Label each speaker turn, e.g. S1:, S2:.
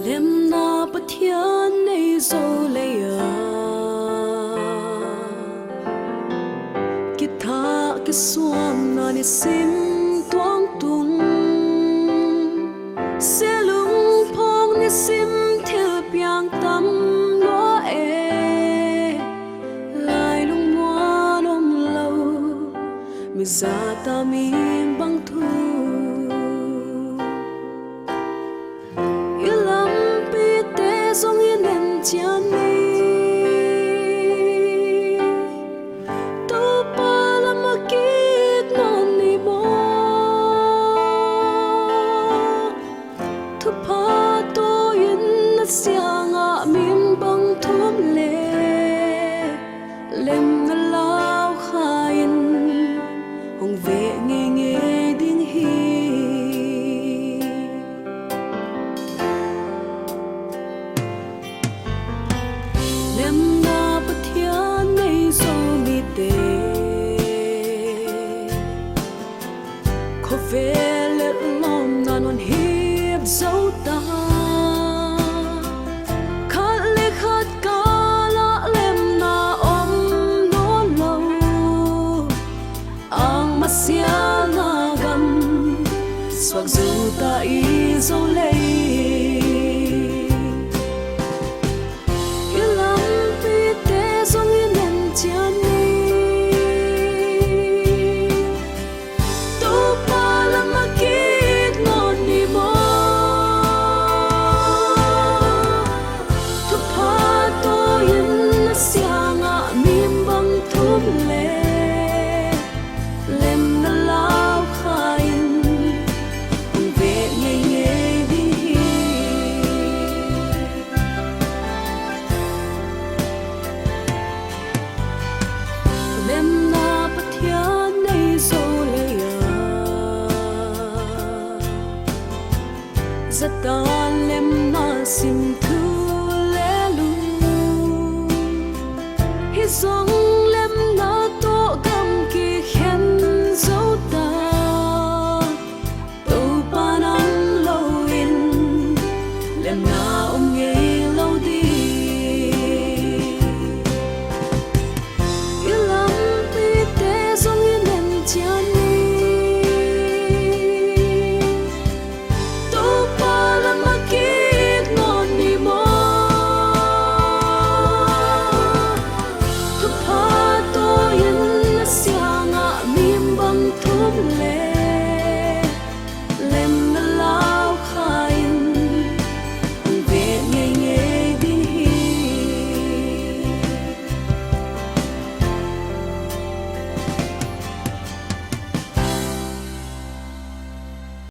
S1: lem na pathian nei zo le ya ki tha ki suam na ni sim tuang tung se lung phong ni sim thil piang tam lo lai lung muan om lo mi za ta mi bang thu ilam pi te song in en chian ni to pa la ma kit non ni mo thu pa to in na siang a min bang thum le lem na lao khain hong ve nge nge ding hi lem na pathian nei zo mi te ko ve le lom na non hiệp dấu ta khát le khát ca la lem na om no lâu ang masya na gam swag zu ta i zo lei ilam pi te song in en chian ni to pa la ma kit non ni mo to pa to in na siang a mim bang thum le lem na lao khain hong ve nge nge di lem na pathian nei zo le ya zata lem na sim thu le lu hi song